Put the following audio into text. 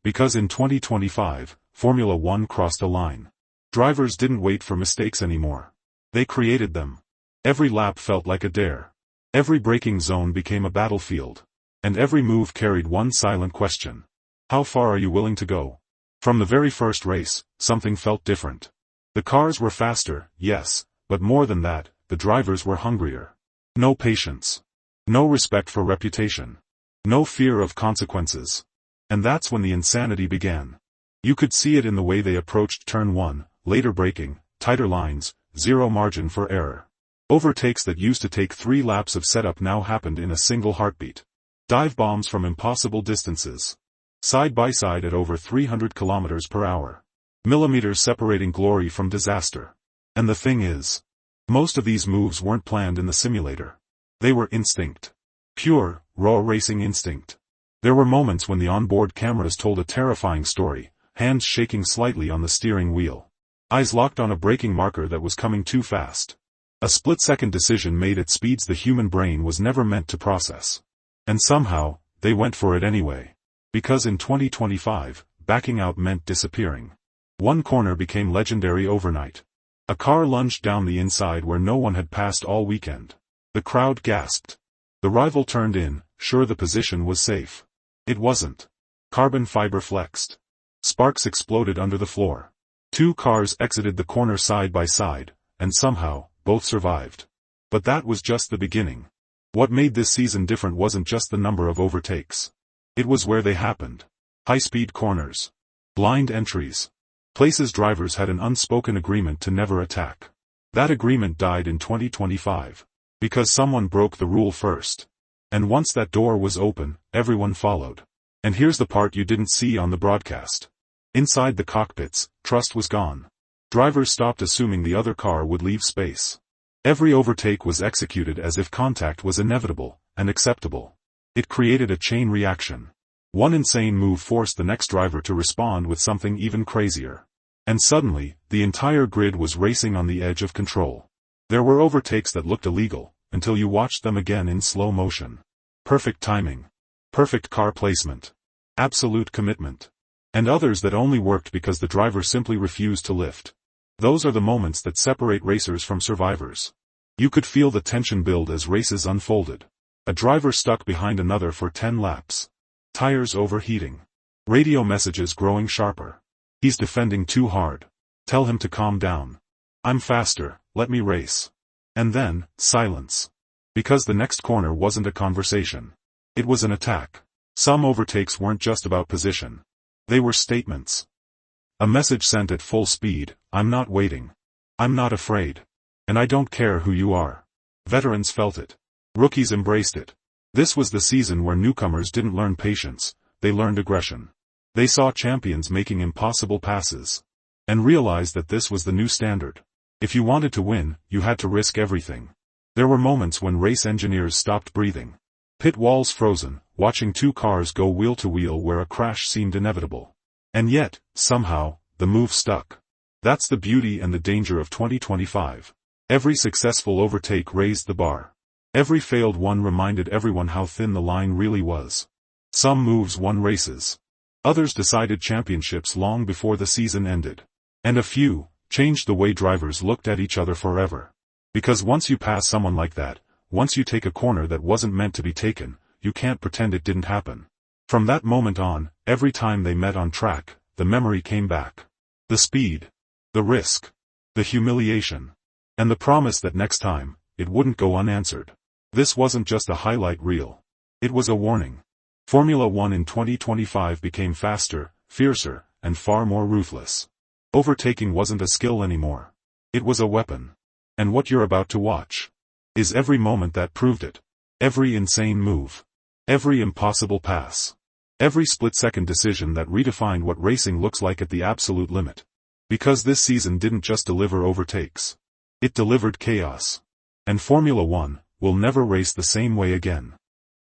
Because in 2025, Formula One crossed a line. Drivers didn't wait for mistakes anymore. They created them. Every lap felt like a dare. Every braking zone became a battlefield. And every move carried one silent question. How far are you willing to go? From the very first race, something felt different. The cars were faster, yes, but more than that, the drivers were hungrier. No patience. No respect for reputation. No fear of consequences. And that's when the insanity began. You could see it in the way they approached turn 1, later braking, tighter lines, zero margin for error. Overtakes that used to take 3 laps of setup now happened in a single heartbeat. Dive bombs from impossible distances. Side by side at over 300 kilometers per hour. Millimeters separating glory from disaster. And the thing is, most of these moves weren't planned in the simulator. They were instinct. Pure, raw racing instinct. There were moments when the onboard cameras told a terrifying story, hands shaking slightly on the steering wheel. Eyes locked on a braking marker that was coming too fast. A split-second decision made at speeds the human brain was never meant to process. And somehow, they went for it anyway. Because in 2025, backing out meant disappearing. One corner became legendary overnight. A car lunged down the inside where no one had passed all weekend. The crowd gasped. The rival turned in, sure the position was safe. It wasn't. Carbon fiber flexed. Sparks exploded under the floor. 2 cars exited the corner side by side, and somehow, both survived. But that was just the beginning. What made this season different wasn't just the number of overtakes. It was where they happened. High-speed corners. Blind entries. Places drivers had an unspoken agreement to never attack. That agreement died in 2025. Because someone broke the rule first. And once that door was open, everyone followed. And here's the part you didn't see on the broadcast. Inside the cockpits, trust was gone. Drivers stopped assuming the other car would leave space. Every overtake was executed as if contact was inevitable and acceptable. It created a chain reaction. One insane move forced the next driver to respond with something even crazier. And suddenly, the entire grid was racing on the edge of control. There were overtakes that looked illegal, until you watched them again in slow motion. Perfect timing. Perfect car placement. Absolute commitment. And others that only worked because the driver simply refused to lift. Those are the moments that separate racers from survivors. You could feel the tension build as races unfolded. A driver stuck behind another for 10 laps. Tires overheating. Radio messages growing sharper. He's defending too hard. Tell him to calm down. I'm faster, let me race. And then, silence. Because the next corner wasn't a conversation. It was an attack. Some overtakes weren't just about position. They were statements. A message sent at full speed, I'm not waiting. I'm not afraid. And I don't care who you are. Veterans felt it. Rookies embraced it. This was the season where newcomers didn't learn patience, they learned aggression. They saw champions making impossible passes. And realized that this was the new standard. If you wanted to win, you had to risk everything. There were moments when race engineers stopped breathing. Pit walls frozen, watching 2 cars go wheel to wheel where a crash seemed inevitable. And yet, somehow, the move stuck. That's the beauty and the danger of 2025. Every successful overtake raised the bar. Every failed one reminded everyone how thin the line really was. Some moves won races. Others decided championships long before the season ended. And a few changed the way drivers looked at each other forever. Because once you pass someone like that, once you take a corner that wasn't meant to be taken, you can't pretend it didn't happen. From that moment on, every time they met on track, the memory came back. The speed. The risk. The humiliation. And the promise that next time, it wouldn't go unanswered. This wasn't just a highlight reel. It was a warning. Formula One in 2025 became faster, fiercer, and far more ruthless. Overtaking wasn't a skill anymore. It was a weapon. And what you're about to watch is every moment that proved it. Every insane move. Every impossible pass. Every split-second decision that redefined what racing looks like at the absolute limit. Because this season didn't just deliver overtakes. It delivered chaos. And Formula One will never race the same way again.